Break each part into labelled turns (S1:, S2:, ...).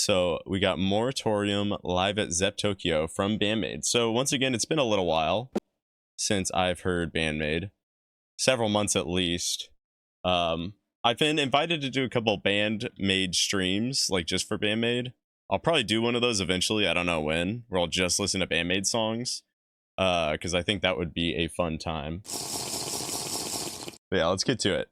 S1: So we got Moratorium live at Zepp Tokyo from BAND-MAID. So once again, it's been a little while since I've heard BAND-MAID, several months at least. I've been invited to do a couple BAND-MAID streams, like just for BAND-MAID. I'll probably do one of those eventually, I don't know when, where I'll just listen to BAND-MAID songs, because I think that would be a fun time. But yeah, let's get to it.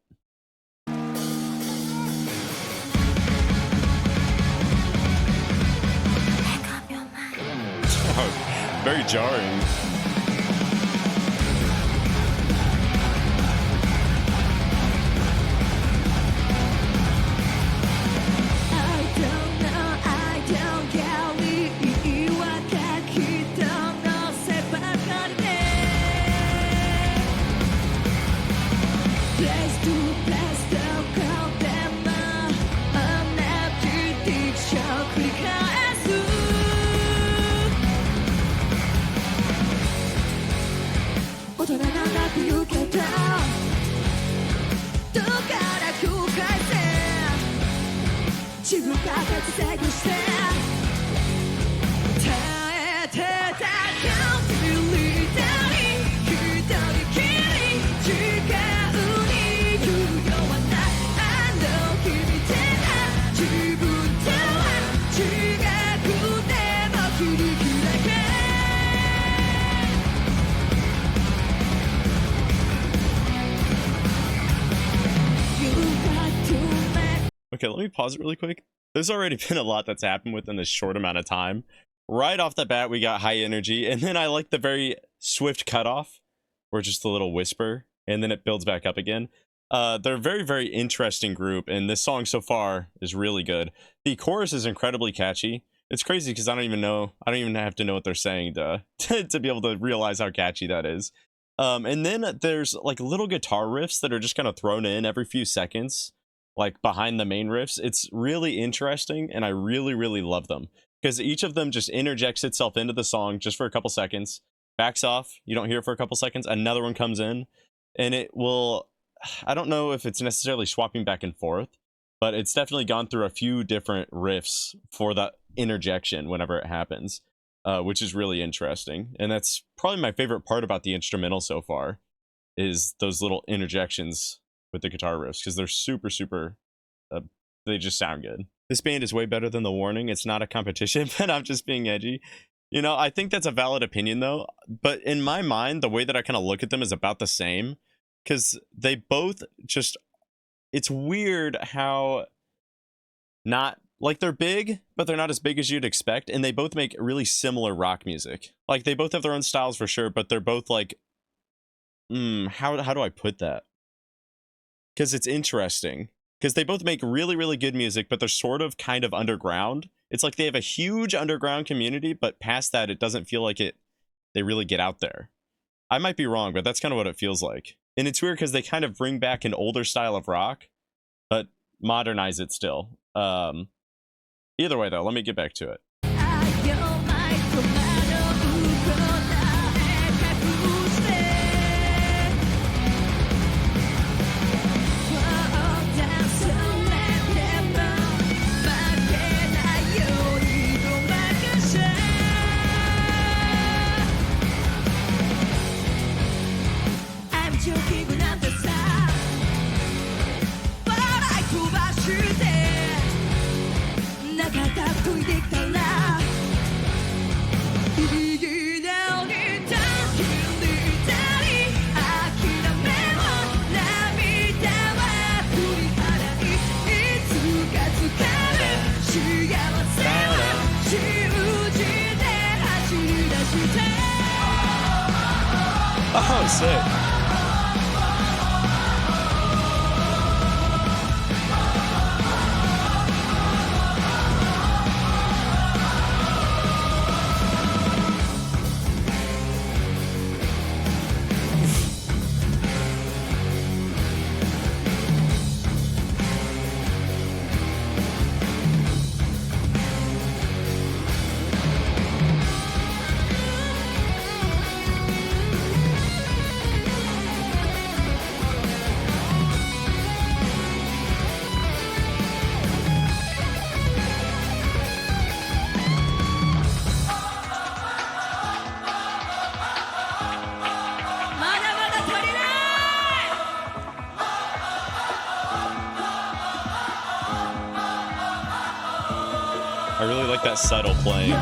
S1: Oh, very jarring. Okay, let me pause it really quick. There's already been a lot that's happened within this short amount of time. Right off the bat, we got high energy, and then I like the very swift cutoff, where just a little whisper, and then it builds back up again. They're a very, very interesting group, and this song so far is really good. The chorus is incredibly catchy. It's crazy because I don't even have to know what they're saying to be able to realize how catchy that is. And then there's like little guitar riffs that are just kind of thrown in every few seconds, like behind the main riffs. It's really interesting, and I really, really love them because each of them just interjects itself into the song just for a couple seconds, backs off, you don't hear it for a couple seconds, another one comes in, and it will, I don't know if it's necessarily swapping back and forth, but it's definitely gone through a few different riffs for the interjection whenever it happens, which is really interesting. And that's probably my favorite part about the instrumental so far, is those little interjections with the guitar riffs, because they're super, super, they just sound good. This band is way better than The Warning. It's not a competition, but I'm just being edgy. You know, I think that's a valid opinion though, but in my mind, the way that I kind of look at them is about the same, because they both just, it's weird how not, like they're big, but they're not as big as you'd expect, and they both make really similar rock music. Like they both have their own styles for sure, but they're both like, how do I put that? Because it's interesting, because they both make really, really good music, but they're sort of kind of underground. It's like they have a huge underground community, but past that, it doesn't feel like they really get out there. I might be wrong, but that's kind of what it feels like. And it's weird because they kind of bring back an older style of rock, but modernize it still. Either way, though, let me get back to it. Oh, sick. I really like that subtle playing.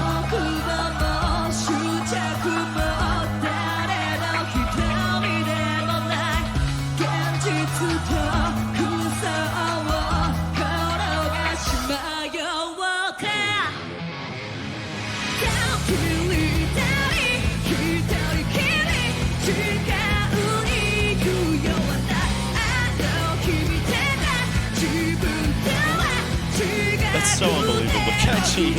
S1: That's so unbelievably catchy.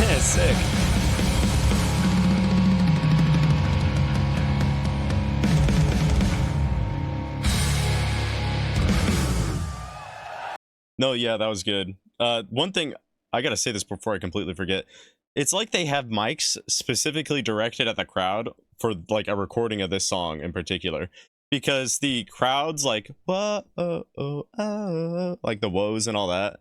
S1: Yeah, sick. No, yeah, that was good. One thing, I gotta say this before I completely forget. It's like they have mics specifically directed at the crowd for like a recording of this song in particular. Because the crowd's like, whoa, oh, oh, oh, like the woes and all that.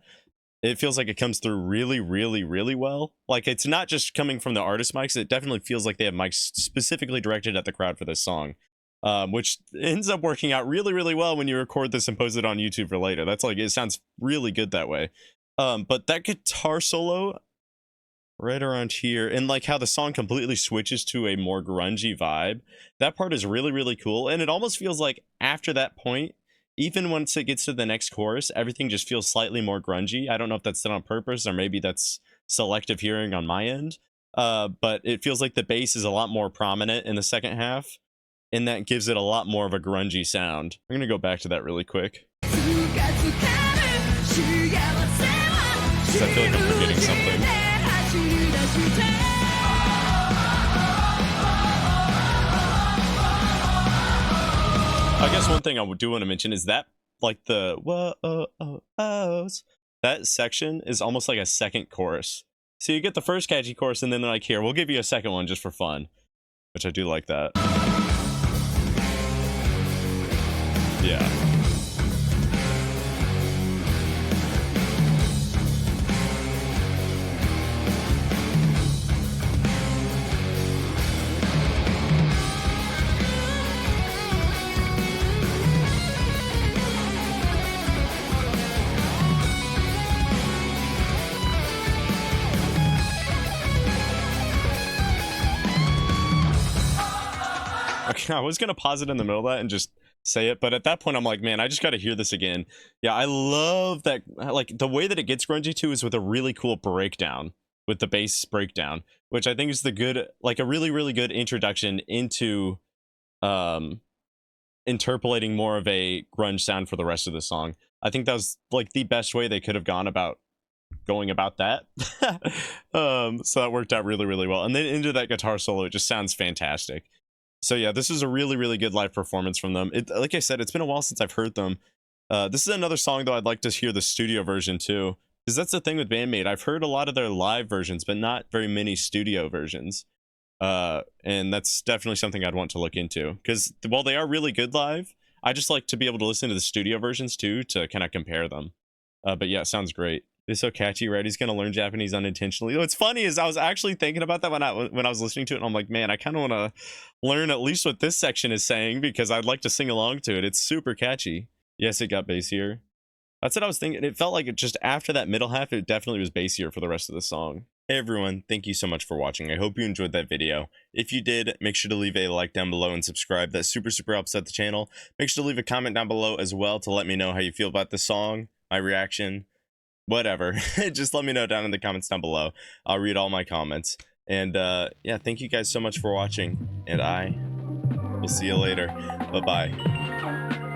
S1: It feels like it comes through really, really, really well. Like, it's not just coming from the artist mics. It definitely feels like they have mics specifically directed at the crowd for this song. Which ends up working out really, really well when you record this and post it on YouTube for later. That's like, it sounds really good that way. But that guitar solo right around here, and like how the song completely switches to a more grungy vibe, that part is really, really cool. And it almost feels like after that point, even once it gets to the next chorus, everything just feels slightly more grungy. I don't know if that's done on purpose or maybe that's selective hearing on my end. But it feels like the bass is a lot more prominent in the second half, and that gives it a lot more of a grungy sound. I'm gonna go back to that really quick, because I feel like I'm forgetting something. I guess one thing I do want to mention is that, like, the whoa-oh-ohs, that section is almost like a second chorus. So you get the first catchy chorus, and then they're like, here, we'll give you a second one just for fun. Which I do like that. Yeah. Okay, I was gonna pause it in the middle of that and just say it, but at that point I'm like, man, I just gotta hear this again. Yeah, I love that. Like, the way that it gets grungy too is with a really cool breakdown, with the bass breakdown, which I think is the good, like, a really, really good introduction into interpolating more of a grunge sound for the rest of the song. I think that was like the best way they could have gone about going about that. So that worked out really, really well. And then into that guitar solo, it just sounds fantastic. So yeah, this is a really, really good live performance from them. Like I said, it's been a while since I've heard them. This is another song, though, I'd like to hear the studio version too, because that's the thing with BAND-MAID. I've heard a lot of their live versions, but not very many studio versions. And that's definitely something I'd want to look into, because while they are really good live, I just like to be able to listen to the studio versions too, to kind of compare them. But yeah, it sounds great. It's so catchy. Ratty's gonna learn Japanese unintentionally. What's funny is I was actually thinking about that when I was listening to it, and I'm like, man, I kind of want to learn at least what this section is saying, because I'd like to sing along to it. It's super catchy. Yes, it got bassier. That's what I was thinking. It felt like it just after that middle half, it definitely was bassier for the rest of the song. Hey everyone, thank you so much for watching. I hope you enjoyed that video. If you did, make sure to leave a like down below and subscribe. That super helps out the channel. Make sure to leave a comment down below as well to let me know how you feel about the song, my reaction, whatever. Just let me know down in the comments down below. I'll read all my comments. And yeah, thank you guys so much for watching, and I will see you later. Bye-bye.